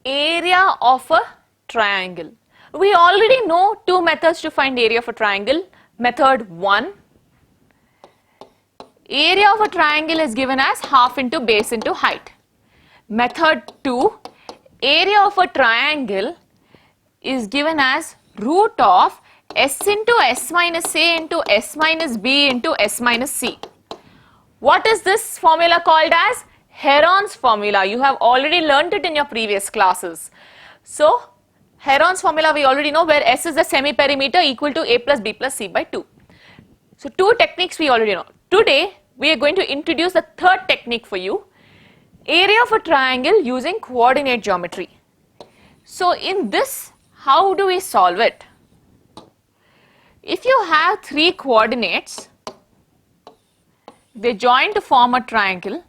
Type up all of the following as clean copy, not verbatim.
area of a triangle. We already know two methods to find area of a triangle. Method 1, area of a triangle is given as half into base into height. Method 2, area of a triangle is given as root of s into s minus a into s minus b into s minus c. What is this formula called as? Heron's formula. You have already learnt it in your previous classes. So, Heron's formula we already know, where S is the semi-perimeter equal to A plus B plus C by 2. So, two techniques we already know. Today, we are going to introduce the third technique for you, area of a triangle using coordinate geometry. So, in this, how do we solve it? If you have three coordinates, they join to form a triangle.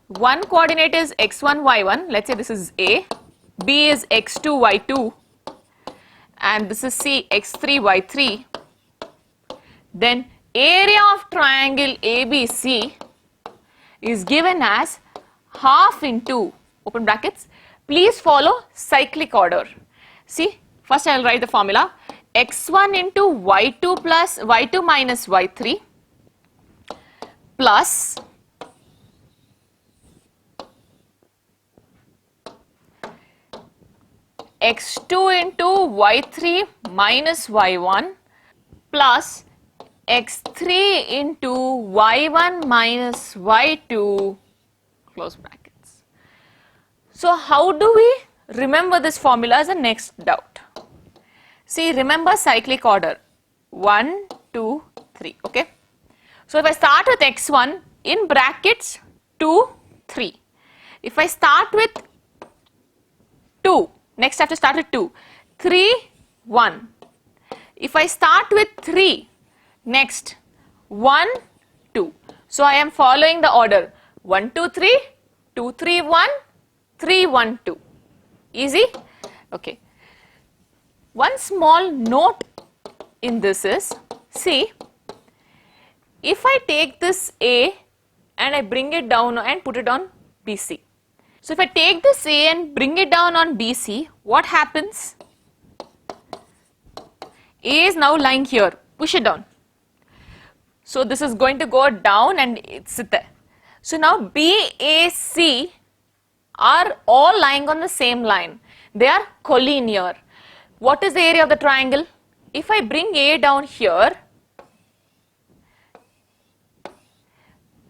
One coordinate is x1, y1, let's say this is A, B is x2, y2, and this is C, x3, y3. Then area of triangle ABC is given as half into, open brackets, please follow cyclic order. See, first I will write the formula, x1 into y2 plus y2 minus y3 plus x2 into y3 minus y1 plus x3 into y1 minus y2, close brackets. So, how do we remember this formula is the next doubt. See, remember cyclic order 1, 2, 3, okay. So, if I start with x1 in brackets 2, 3. If I start with 2, next I have to start with 2, 3, 1. If I start with 3, next 1, 2. So, I am following the order 1, 2, 3, 2, 3, 1, 3, 1, 2. Easy? Okay. One small note in this is, see, if I take this A and I bring it down and put it on BC. So, if I take this A and bring it down on BC, what happens? A is now lying here, push it down. So, this is going to go down and it's there. So, now BAC are all lying on the same line. They are collinear. What is the area of the triangle? If I bring A down here,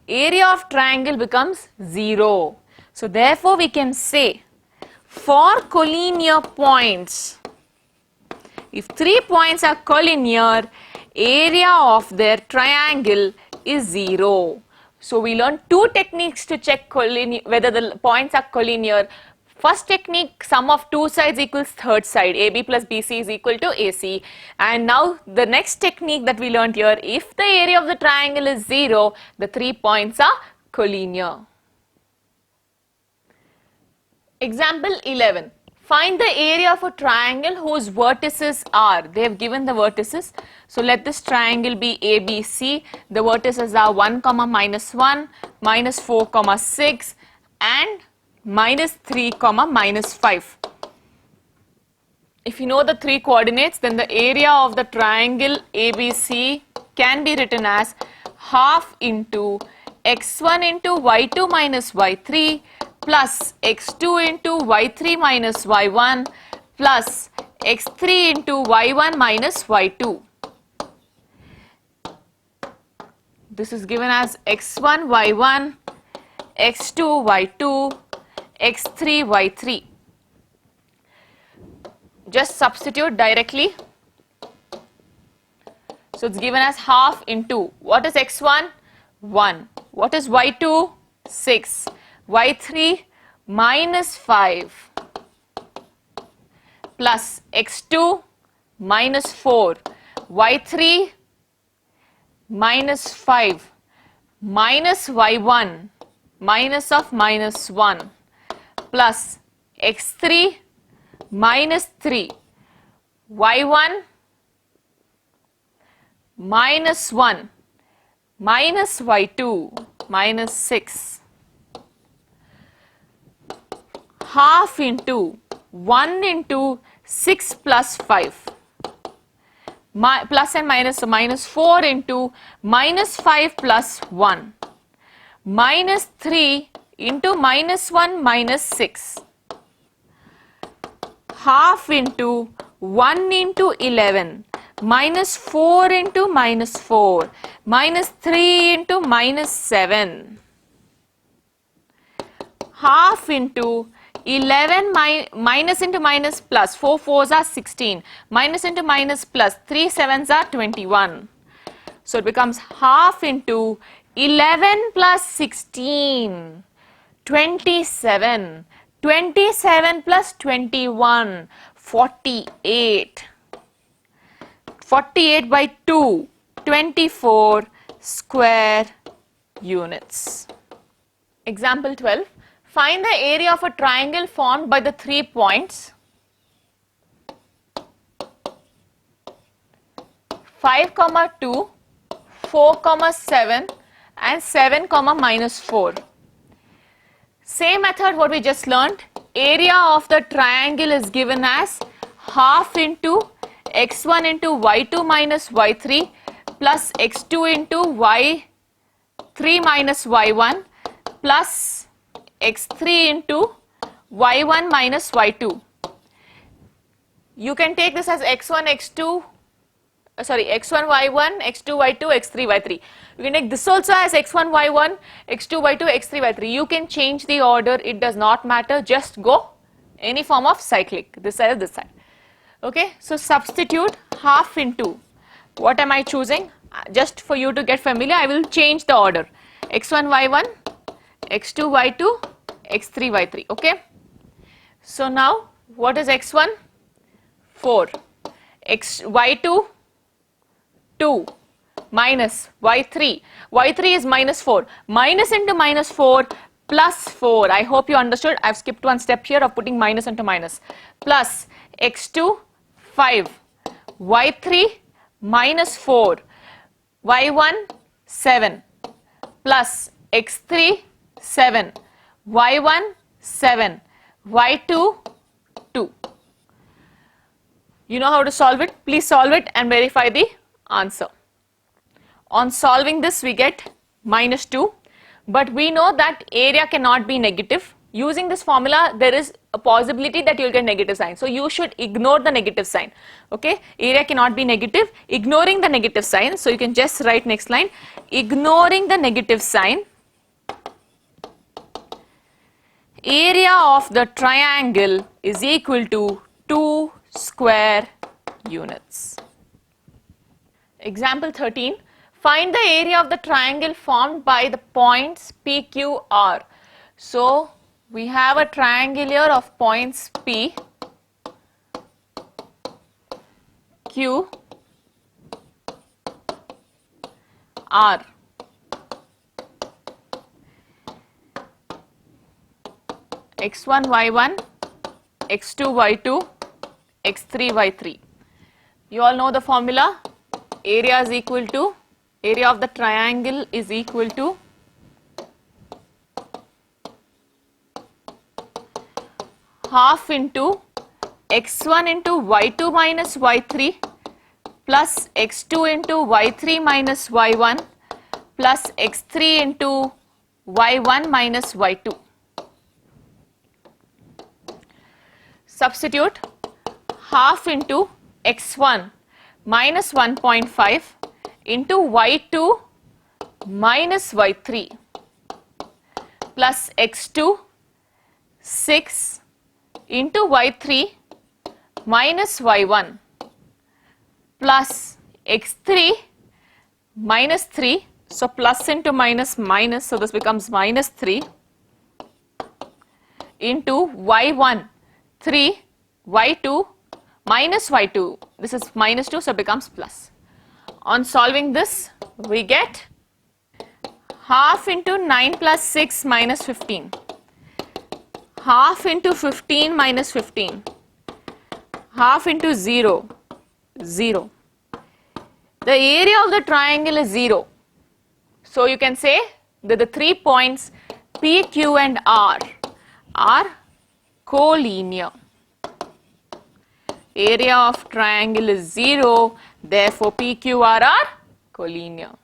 area of triangle becomes 0. So, therefore, we can say for collinear points, if 3 points are collinear, area of their triangle is 0. So, we learned two techniques to check whether the points are collinear. First technique, sum of two sides equals third side, AB plus BC is equal to AC. And now the next technique that we learned here, if the area of the triangle is 0, the 3 points are collinear. Example 11. Find the area of a triangle whose vertices are, they have given the vertices. So, let this triangle be ABC. The vertices are 1, minus 1, minus 4, 6 and minus 3, minus 5. If you know the three coordinates, then the area of the triangle ABC can be written as half into x1 into y2 minus y3 plus x2 into y3 minus y1 plus x3 into y1 minus y2. This is given as x1 y1, x2 y2, x3 y3. Just substitute directly. So, it's given as half into, what is x1? 1. What is y2? 6. y3 minus 5 plus x2 minus 4, y3 minus 5 minus y1 minus of minus 1 plus x3 minus 3, y1 minus 1 minus y2 minus 6, half into 1 into 6 plus 5. Plus and minus, so minus 4 into minus 5 plus 1. Minus 3 into minus 1 minus 6. Half into 1 into 11. Minus 4 into minus 4. Minus 3 into minus 7. Half into 11 minus into minus plus, 4 4s are 16, minus into minus plus, 3 7s are 21. So it becomes half into 11 plus 16, 27, 27 plus 21, 48, 48 by 2, 24 square units. Example 12. Find the area of a triangle formed by the 3 points 5, 2, 4, 7 and 7, minus 4. Same method what we just learned. Area of the triangle is given as half into x1 into y2 minus y3 plus x2 into y3 minus y1 plus x3 into y1 minus y2. You can take this as x1, x2, x1, y1, x2, y2, x3, y3. You can take this also as x1, y1, x2, y2, x3, y3. You can change the order, it does not matter, just go any form of cyclic, this side or this side. Okay, so substitute half into, what am I choosing? Just for you to get familiar, I will change the order. x1, y1, x2, y2, x3, y3, okay. So now, what is x1? 4, y2, 2, minus y3, y3 is minus 4, minus into minus 4, plus 4, I hope you understood, I have skipped one step here of putting minus into minus, plus x2, 5, y3, minus 4, y1, 7, plus x3, 7, y1, 7, y2, 2. You know how to solve it? Please solve it and verify the answer. On solving this, we get minus 2, but we know that area cannot be negative. Using this formula, there is a possibility that you will get negative sign. So you should ignore the negative sign. Okay, area cannot be negative. Ignoring the negative sign, so you can just write next line. Ignoring the negative sign, area of the triangle is equal to 2 square units. Example 13. Find the area of the triangle formed by the points P, Q, R. So we have a triangle here of points P, Q, R. x1, y1, x2, y2, x3, y3. You all know the formula. Area is equal to, area of the triangle is equal to half into x1 into y2 minus y3 plus x2 into y3 minus y1 plus x3 into y1 minus y2. Substitute half into x1 minus 1.5 into y2 minus y3 plus x2 6 into y3 minus y1 plus x3 minus 3. So plus into minus minus, so this becomes minus 3 into y1 3, y2 minus y2, this is minus 2, so it becomes plus. On solving this, we get half into 9 plus 6 minus 15, half into 15 minus 15, half into 0, 0. The area of the triangle is 0. So you can say that the 3 points P, Q and R are collinear. area of triangle is 0, therefore PQR are collinear.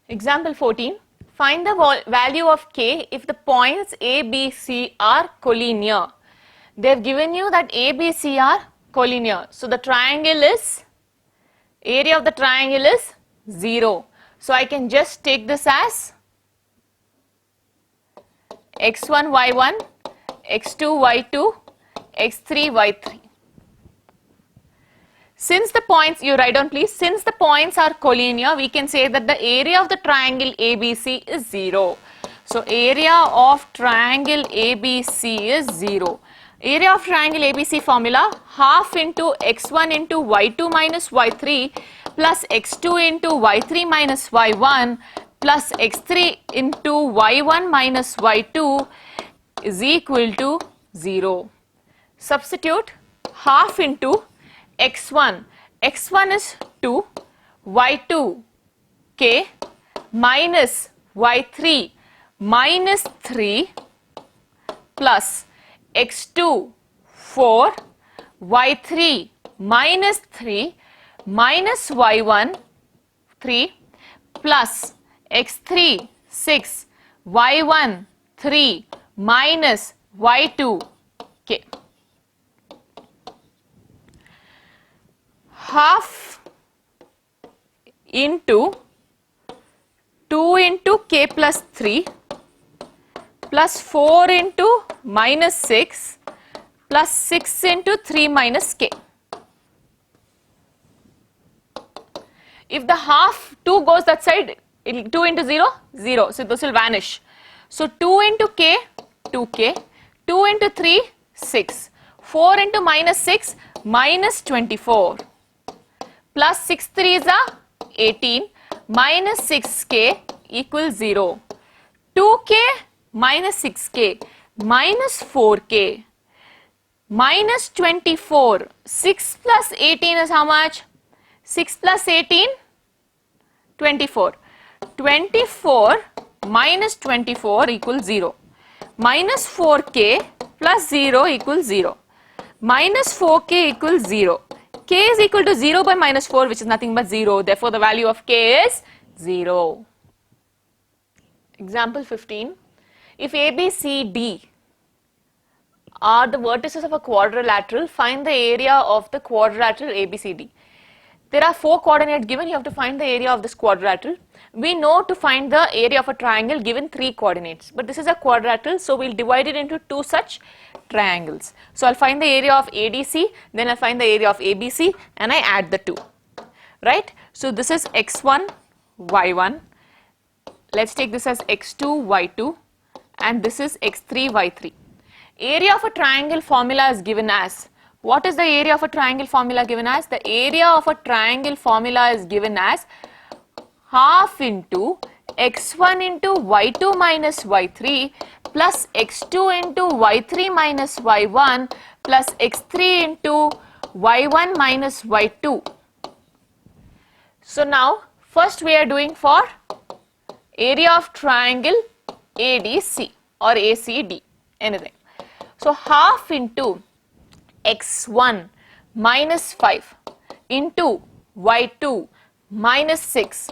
Example 14. Find the value of K if the points A, B, C are collinear. They have given you that A, B, C are collinear. So the triangle is, area of the triangle is 0. So I can just take this as x1, y1, x2, y2, x3, y3. Since the points, you write down please, since the points are collinear, we can say that the area of the triangle ABC is 0. So area of triangle ABC is 0. Area of triangle ABC formula, half into x1 into y2 minus y3 plus x2 into y3 minus y1 plus x3 into y1 minus y2 is equal to 0. Substitute half into x1 is 2, y2 k minus y3 minus 3 plus x2 4, y3 minus 3 minus y1 3 plus x3 6, y1 3 minus y2 k. Half into 2 into k plus 3 plus 4 into minus 6 plus 6 into 3 minus k. If the half 2 goes that side, 2 into 0, 0. So this will vanish. So 2 into k, 2k, 2 into 3, 6, 4 into minus 6, minus 24. Plus 6 3s are 18, minus 6k equals 0. 2k minus 6k minus 4k minus 24. 6 plus 18 is how much? 6 plus 18? 24. 24 minus 24 equals 0. Minus 4k plus 0 equals 0. Minus 4k equals 0. K is equal to 0 by minus 4, which is nothing but 0. Therefore, the value of K is 0. Example 15. If A, B, C, D are the vertices of a quadrilateral, find the area of the quadrilateral ABCD. There are 4 coordinates given. You have to find the area of this quadrilateral. We know to find the area of a triangle given 3 coordinates. But this is a quadrilateral, so we'll divide it into 2 such triangles. So I'll find the area of ADC, then I'll find the area of ABC, and I add the 2. Right? So this is x1, y1. Let's take this as x2, y2, and this is x3, y3. Area of a triangle formula is given as, what is the area of a triangle formula given as? The area of a triangle formula is given as half into x1 into y2 minus y3 plus x2 into y3 minus y1 plus x3 into y1 minus y2. So now first we are doing for area of triangle ADC or ACD, anything. So half into x1 minus 5 into y2 minus 6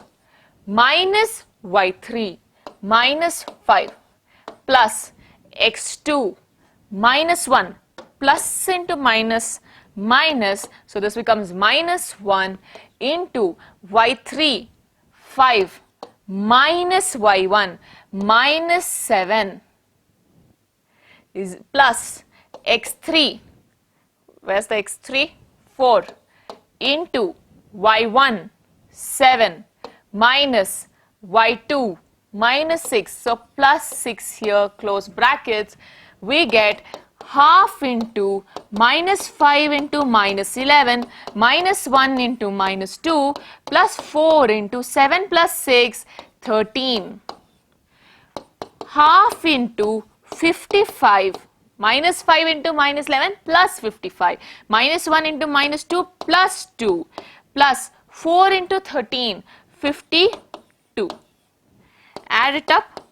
minus y3 minus 5 plus x2 minus 1 plus into minus minus, so this becomes minus 1 into y3 5 minus y1 minus 7 is plus x3, where's the x3? 4 into y1 7 minus y2 minus 6, so plus 6 here, close brackets, we get half into minus 5 into minus 11 minus 1 into minus 2 plus 4 into 7 plus 6, 13. Half into 55 minus 5 into minus 11 plus 55 minus 1 into minus 2 plus 2 plus 4 into 13, 52. Add it up.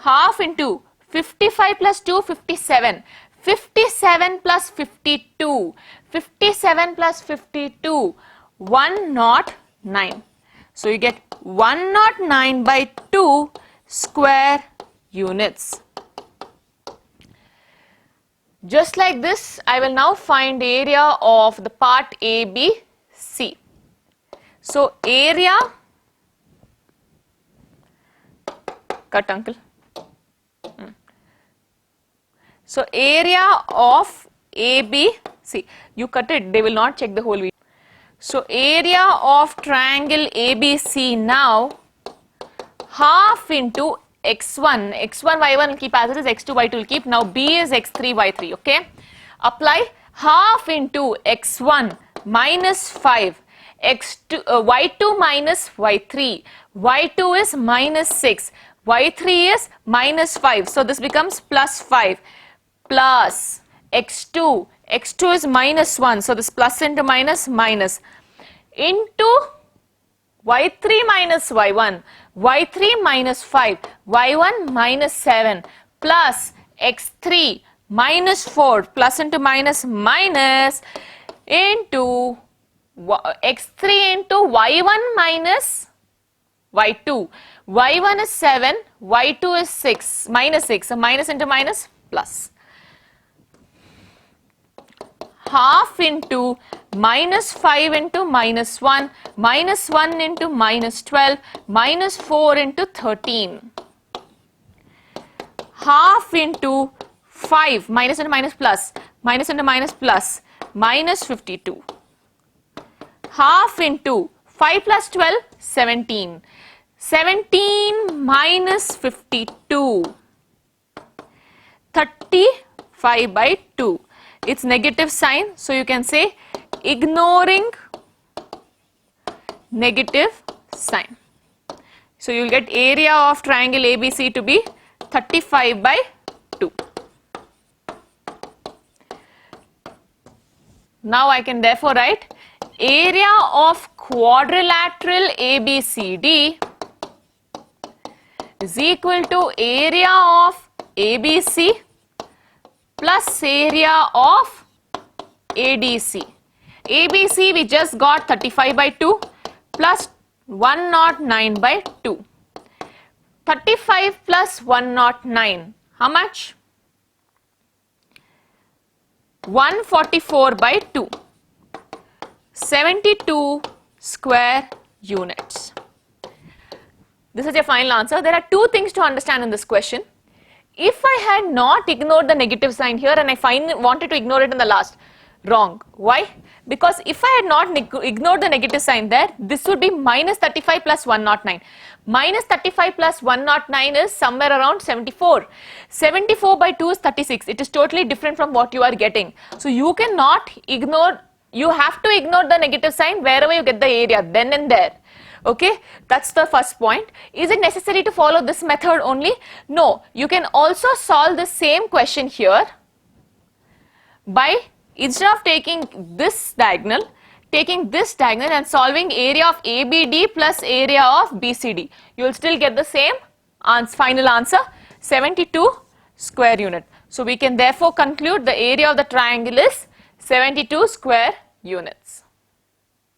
Half into 55 plus 2, 57. 57 plus 52. 57 plus 52. 109. So you get 109 by 2 square units. Just like this, I will now find area of the part ABC. So area, cut uncle. So area of ABC, you cut it, they will not check the whole video. So area of triangle ABC now, half into x1, y1 will keep as it is, x2, y2 will keep. Now b is x3, y3, okay. Apply half into x1 minus 5, x2, y2 minus y3, y2 is minus 6, y3 is minus 5. So this becomes plus 5 plus x2, x2 is minus 1. So this plus into minus, minus into y3 minus y1, y3 minus 5, y1 minus 7 plus x3 minus 4, plus into minus, minus into x3 into y1 minus y2, y1 is 7, y2 is 6, minus 6, so minus into minus, plus. Half into minus 5 into minus 1, minus 1 into minus 12, minus 4 into 13. Half into 5, minus into minus plus, minus into minus plus, minus 52. Half into 5 plus 12, 17. 17 minus 52. 35 by 2. It's negative sign, so you can say ignoring negative sign. So you will get area of triangle ABC to be 35 by 2. Now I can therefore write area of quadrilateral ABCD is equal to area of ABC plus area of ADC. ABC we just got 35 by 2 plus 109 by 2. 35 plus 109, how much? 144 by 2. 72 square units. This is your final answer. There are two things to understand in this question. If I had not ignored the negative sign here and I wanted to ignore it in the last, wrong. Why? Because if I had not ignored the negative sign there, this would be minus 35 plus 109. Minus 35 plus 109 is somewhere around 74. 74 by 2 is 36. It is totally different from what you are getting. So you cannot ignore, you have to ignore the negative sign wherever you get the area, then and there. Okay, that's the first point. Is it necessary to follow this method only? No, you can also solve the same question here by, instead of taking this diagonal and solving area of ABD plus area of BCD. You will still get the same final answer, 72 square unit. So we can therefore conclude the area of the triangle is 72 square units.